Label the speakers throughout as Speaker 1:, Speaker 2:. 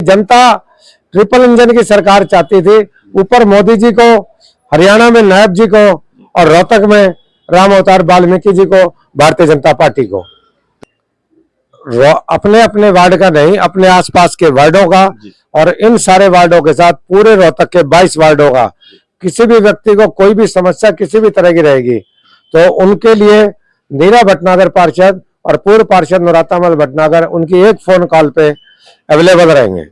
Speaker 1: जनता triple engine की सरकार चाहती थी, ऊपर मोदी जी को, हरियाणा में नायब जी को और रोहतक में राम अवतार वाल्मीकि जी को, भारतीय जनता पार्टी को। अपने अपने वार्ड का नहीं, अपने आसपास के वार्डों का, और इन सारे वार्डों के साथ पूरे रोहतक के 22 वार्डों का किसी भी व्यक्ति को कोई भी समस्या किसी भी तरह की रहेगी तो उनके लिए नीरा भटनागर पार्षद और पूर्व पार्षद नरातामल भटनागर उनकी एक फोन कॉल पे अवेलेबल रहेंगे।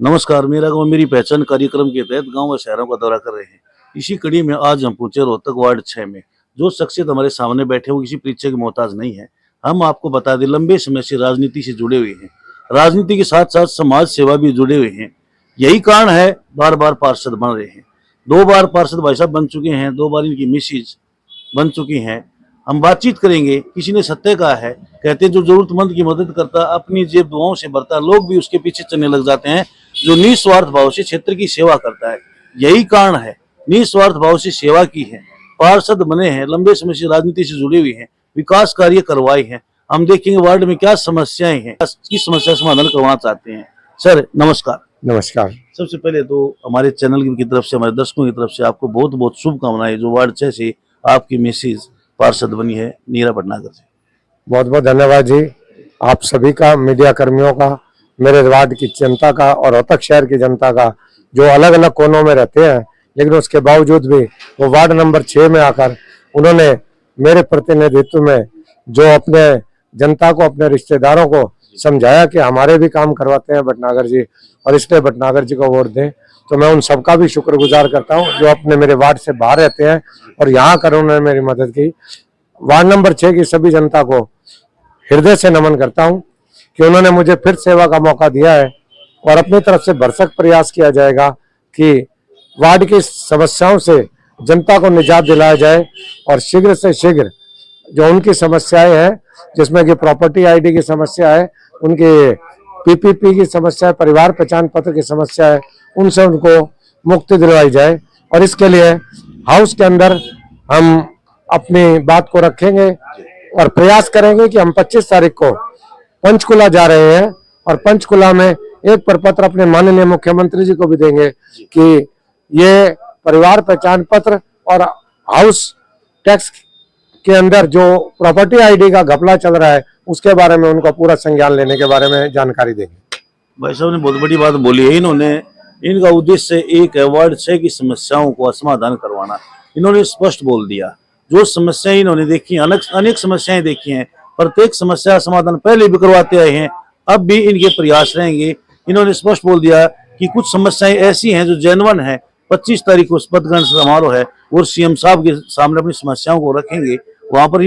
Speaker 2: नमस्कार, मेरा गांव मेरी पहचान कार्यक्रम के तहत गांव व शहरों का दौरा कर रहे हैं। इसी कड़ी में आज हम पहुंचे रोहतक वार्ड 6 में। जो शख्सियत हमारे सामने बैठे वो किसी परिचय के मोहताज नहीं है। हम आपको बता दें, लंबे समय से राजनीति से जुड़े हुए हैं, राजनीति के साथ साथ समाज सेवा भी जुड़े हुए हैं। यही कारण है बार बार पार्षद बन रहे हैं। 2 बार पार्षद भाई साहब बन चुके हैं, 2 बार इनकी मिसेज बन चुकी हैं। हम बातचीत करेंगे। किसी ने सत्य कहा है, कहते हैं जो जरूरतमंद की मदद करता अपनी जेब दुआओं से भरता, लोग भी उसके पीछे चलने लग जाते हैं। जो निस्वार्थ भाव से क्षेत्र की सेवा करता है, यही कारण है, निस्वार्थ भाव से सेवा की है, पार्षद बने हैं, लंबे समय से राजनीति से जुड़े हुए हैं, विकास कार्य करवाए हैं। हम देखेंगे वार्ड में क्या समस्याएं हैं, किस समस्या समाधान करवाना चाहते हैं। सर नमस्कार।
Speaker 1: नमस्कार।
Speaker 2: सबसे पहले तो हमारे चैनल की तरफ से, हमारे दर्शकों की तरफ से आपको बहुत बहुत शुभकामनाएं। जो वार्ड 6 से आपकी मिसेज पार्षद बनी है नीरा भटनागर से,
Speaker 1: बहुत बहुत धन्यवाद जी। आप सभी का, मीडिया कर्मियों का, मेरे वार्ड की जनता का और रोहतक शहर की जनता का, जो अलग अलग कोनों में रहते हैं लेकिन उसके बावजूद भी वो वार्ड नंबर 6 में आकर उन्होंने मेरे प्रतिनिधित्व में जो अपने जनता को, अपने रिश्तेदारों को समझाया कि हमारे भी काम करवाते हैं भटनागर जी और इसलिए भटनागर जी को वोट दें, तो मैं उन सबका भी शुक्रगुजार करता हूं जो अपने मेरे वार्ड से बाहर रहते हैं और यहाँ कर उन्होंने मेरी मदद की। वार्ड नंबर 6 की सभी जनता को हृदय से नमन करता हूं कि उन्होंने मुझे फिर सेवा का मौका दिया है और अपनी तरफ से भरसक प्रयास किया जाएगा कि वार्ड की समस्याओं से जनता को निजात दिलाया जाए और शीघ्र से शीघ्र जो उनकी समस्याएं हैं, जिसमें कि प्रॉपर्टी आईडी की समस्या है, उनके पीपीपी की समस्या है, परिवार पहचान पत्र की समस्या है, उनसे उनको मुक्ति दिलवाई जाए। और इसके लिए हाउस के अंदर हम अपनी बात को रखेंगे और प्रयास करेंगे कि हम 25 तारीख को पंचकुला जा रहे हैं और पंचकुला में एक प्रपत्र अपने माननीय मुख्यमंत्री जी को भी देंगे कि ये परिवार पहचान पत्र और हाउस टैक्स के अंदर जो प्रॉपर्टी आईडी का घपला चल रहा है उसके बारे में उनको पूरा संज्ञान लेने के बारे में जानकारी देंगे।
Speaker 2: भाई साहब ने बहुत बड़ी बात बोली है। इनका उद्देश्य एक है वार्ड 6 की समस्याओं को समाधान करवाना। इन्होंने स्पष्ट बोल दिया, जो समस्याएं इन्होंने देखी, अनेक समस्याएं देखी हैं, प्रत्येक समस्या समाधान पहले भी करवाते आए हैं, अब भी इनके प्रयास रहेंगे। इन्होंने स्पष्ट बोल दिया कि कुछ समस्याएं ऐसी हैं जो जेन्युइन है। 25 तारीख को शपथ ग्रहण समारोह है और सीएम साहब के सामने अपनी समस्याओं को रखेंगे वहां पर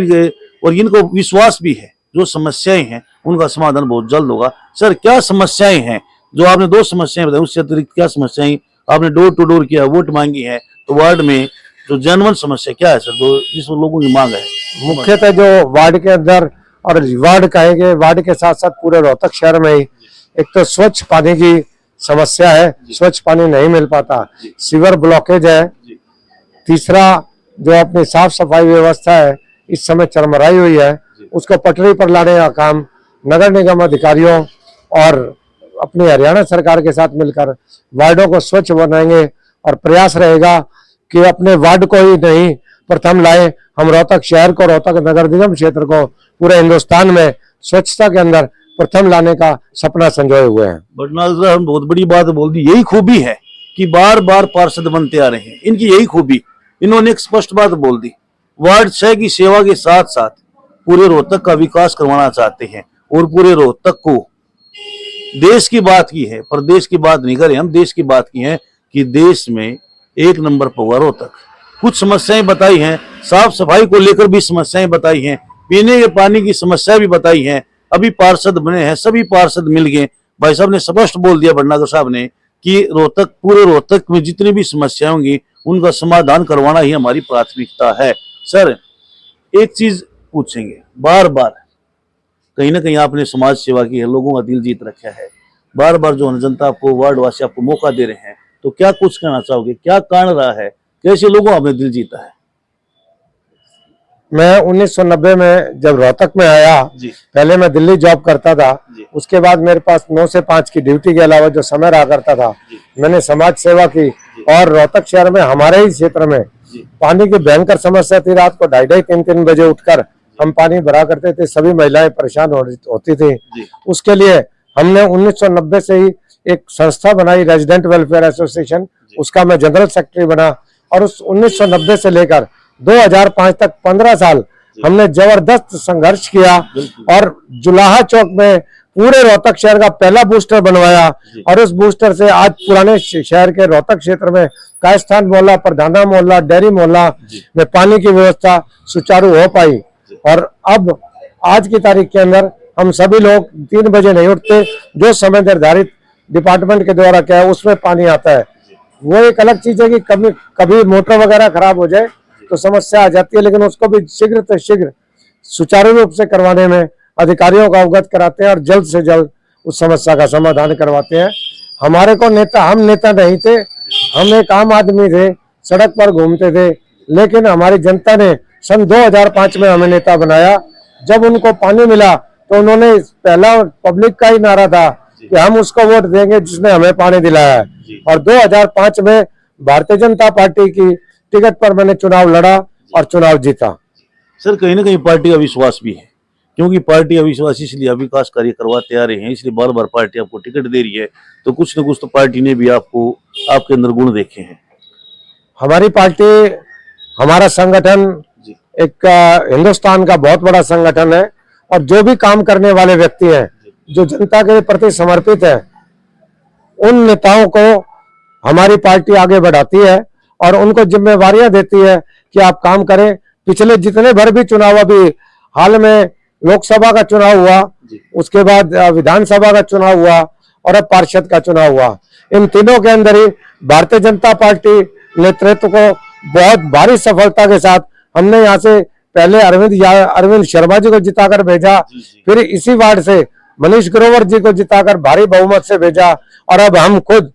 Speaker 2: और इनको विश्वास भी है जो समस्याएं हैं उनका समाधान बहुत जल्द होगा। सर क्या समस्याएं हैं जो आपने 2 समस्याएं बताई, उससे अतिरिक्त क्या समस्याएं आपने डोर टू डोर किया, वोट मांगी है, तो वार्ड में जो जेन्युइन समस्या क्या है सर, जो जिस लोगों की मांग है?
Speaker 1: मुख्यतः जो वार्ड के अंदर और वार्ड कहेंगे, वार्ड के साथ साथ पूरे रोहतक शहर में ही एक तो स्वच्छ पानी की समस्या है, स्वच्छ पानी नहीं मिल पाता, सीवर ब्लॉकेज है, तीसरा जो अपनी साफ सफाई व्यवस्था है इस समय चरमराई हुई है, उसको पटरी पर लाने का काम नगर निगम अधिकारियों और अपनी हरियाणा सरकार के साथ मिलकर वार्डों को स्वच्छ बनाएंगे और प्रयास रहेगा कि अपने वार्ड को ही नहीं प्रथम लाए, हम रोहतक शहर को, रोहतक नगर निगम क्षेत्र को पूरे हिंदुस्तान में स्वच्छता के अंदर प्रथम लाने का सपना संजोए हुए हैं।
Speaker 2: भटनागर हम बहुत बड़ी बात बोल दी, यही खूबी है कि बार बार पार्षद बनते आ रहे हैं, इनकी यही खूबी। इन्होंने एक स्पष्ट बात बोल दी, वार्ड 6 की सेवा के साथ साथ पूरे रोहतक का विकास करवाना चाहते हैं और पूरे रोहतक को, देश की बात की है, प्रदेश की बात नहीं करें, हम देश की बात की है कि देश में 1 नंबर पर होगा रोहतक। कुछ समस्याएं बताई हैं, साफ सफाई को लेकर भी समस्याएं बताई हैं, पीने के पानी की समस्या भी बताई है। अभी पार्षद बने हैं, सभी पार्षद मिल गए, भाई साहब ने स्पष्ट बोल दिया भटनागर साहब ने कि रोहतक, पूरे रोहतक में जितनी भी समस्याएं होंगी उनका समाधान करवाना ही हमारी प्राथमिकता है। सर एक चीज पूछेंगे, बार बार कहीं ना कहीं आपने समाज सेवा की है, लोगों का दिल जीत रखा है, बार बार जो जनता आपको, वार्ड वासी आपको मौका दे रहे हैं, तो क्या कुछ कहना चाहोगे, क्या कारण रहा है, कैसे लोगों आपने दिल जीता है?
Speaker 1: मैं 1990 में जब रोहतक में आया,
Speaker 2: जी
Speaker 1: पहले मैं दिल्ली जॉब करता था।
Speaker 2: जी
Speaker 1: उसके बाद मेरे पास 9 से 5 की ड्यूटी के अलावा जो समय रहा करता था,
Speaker 2: जी
Speaker 1: मैंने समाज सेवा की। और रोहतक शहर में हमारे ही क्षेत्र में
Speaker 2: जी
Speaker 1: पानी की भयंकर समस्या थी। रात को 2:30-3 बजे उठकर हम पानी भरा करते थे, सभी महिलाएं परेशान होती थी।
Speaker 2: जी
Speaker 1: उसके लिए हमने 1990 से ही एक संस्था बनाई, रेजिडेंट वेलफेयर एसोसिएशन। उसका मैं जनरल सेक्रेटरी बना और उस 1990 से लेकर 2005 तक 15 साल हमने जबरदस्त संघर्ष किया और जुलाहा चौक में पूरे रोहतक शहर का पहला बूस्टर बनवाया। और उस बूस्टर से आज पुराने शहर के रोहतक क्षेत्र में कायस्थान मोहल्ला, प्रधाना मोहल्ला, डेयरी मोहल्ला में पानी की व्यवस्था सुचारू हो पाई। और अब आज की तारीख के अंदर हम सभी लोग 3 बजे नहीं उठते, जो समय निर्धारित डिपार्टमेंट के द्वारा क्या है उसमें पानी आता है। वो एक अलग चीज है कि कभी मोटर वगैरह खराब हो जाए तो समस्या आ जाती है, लेकिन उसको भी शीघ्र से शीघ्र सुचारू रूप से करवाने में अधिकारियों को अवगत कराते हैं और जल्द से जल्द उस समस्या का समाधान करवाते हैं। हमारे को हम नेता नहीं थे, हम एक आम आदमी थे, सड़क पर घूमते थे, लेकिन हमारी जनता ने सन 2005 में हमें नेता बनाया। जब उनको पानी मिला तो उन्होंने पहला पब्लिक का ही नारा था कि हम उसको वोट देंगे जिसने हमें पानी दिलाया है। और 2005 में भारतीय जनता पार्टी की टिकट पर मैंने चुनाव लड़ा और चुनाव जीता।
Speaker 2: सर, कहीं ना कहीं पार्टी का विश्वास भी है, क्योंकि पार्टी अविश्वास इसलिए विकास कार्य करवाते आ रहे हैं, इसलिए बार बार पार्टी आपको टिकट दे रही है, तो कुछ न कुछ तो पार्टी ने भी आपको आपके अंदर गुण देखे हैं।
Speaker 1: हमारी पार्टी, हमारा संगठन
Speaker 2: जी
Speaker 1: एक हिंदुस्तान का बहुत बड़ा संगठन है और जो भी काम करने वाले व्यक्ति हैं, जो जनता के प्रति समर्पित है, उन नेताओं को हमारी पार्टी आगे बढ़ाती है और उनको जिम्मेवारियां देती है कि आप काम करें। पिछले जितने भर भी चुनाव, अभी हाल में लोकसभा का चुनाव हुआ, उसके बाद विधानसभा का चुनाव हुआ और अब पार्षद का चुनाव हुआ, इन तीनों के अंदर ही भारतीय जनता पार्टी नेतृत्व को बहुत भारी सफलता के साथ हमने यहाँ से पहले अरविंद शर्मा जी को जिताकर भेजा, फिर इसी वार्ड से मनीष ग्रोवर जी को जिताकर भारी बहुमत से भेजा और अब हम खुद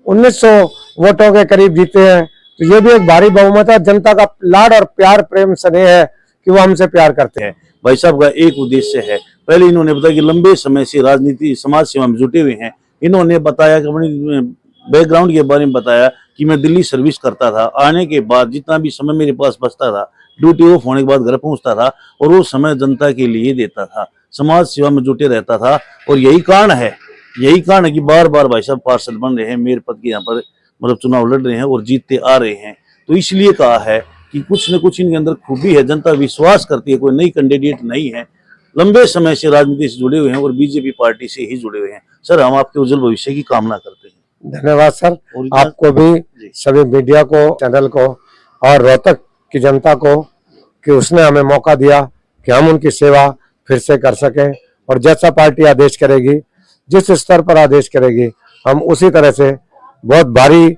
Speaker 1: 1900 वोटों के करीब जीते हैं। तो ये भी एक भारी बहुमत है। जनता का लाड और प्यार, प्रेम स्नेह है कि वो हमसे प्यार करते हैं।
Speaker 2: भाई साहब का एक उद्देश्य है, पहले इन्होंने बताया कि लंबे समय से राजनीति समाज सेवा में जुटे हुए हैं। इन्होंने बताया कि अपनी बैकग्राउंड के बारे में बताया कि मैं दिल्ली सर्विस करता था, आने के बाद जितना भी समय मेरे पास बचता था, ड्यूटी ऑफ होने के बाद घर पहुंचता था और वो समय जनता के लिए देता था, समाज सेवा में जुटे रहता था। और यही कारण है कि बार बार भाई साहब पार्षद बन रहे हैं, मेयर पद के यहाँ पर मतलब चुनाव लड़ रहे हैं और जीतते आ रहे हैं। तो इसलिए कहा है कि कुछ न कुछ इनके अंदर खूबी है, जनता विश्वास करती है, कोई नई कैंडिडेट नहीं है, लंबे समय से राजनीति से जुड़े हुए हैं और बीजेपी पार्टी से ही जुड़े हुए हैं। सर, हम आपके उज्जवल भविष्य की कामना करते हैं।
Speaker 1: धन्यवाद सर, आपको भी, सभी मीडिया को, चैनल को और रोहतक की जनता को कि उसने हमें मौका दिया कि हम उनकी सेवा फिर से कर सकें। और जैसा पार्टी आदेश करेगी, जिस स्तर पर आदेश करेगी, हम उसी तरह से बहुत भारी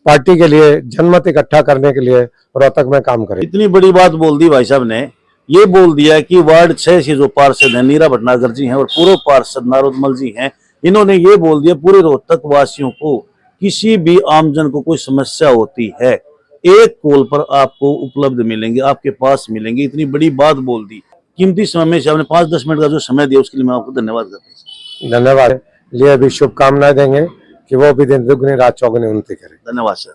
Speaker 1: पार्टी के लिए जनमत इकट्ठा करने के लिए रोहतक में काम करेंगे।
Speaker 2: इतनी बड़ी बात बोल दी भाई साहब ने, ये बोल दिया कि वार्ड 6 से जो पार्षद हैं नीरा भटनागर जी हैं और पूर्व पार्षद नारोदमल जी हैं, इन्होंने ये बोल दिया पूरे रोहतक वासियों को किसी भी आमजन को कोई समस्या होती है, एक कॉल पर आपको उपलब्ध मिलेंगे, आपके पास मिलेंगे। इतनी बड़ी बात बोल दी। कीमती समय में से आपने 5-10 मिनट का जो समय दिया उसके लिए मैं आपको धन्यवाद करता हूँ।
Speaker 1: धन्यवाद। लिए भी शुभकामनाएं देंगे कि वो भी दिन दुगनी रात चौगुनी उन्नति करें।
Speaker 2: धन्यवाद सर।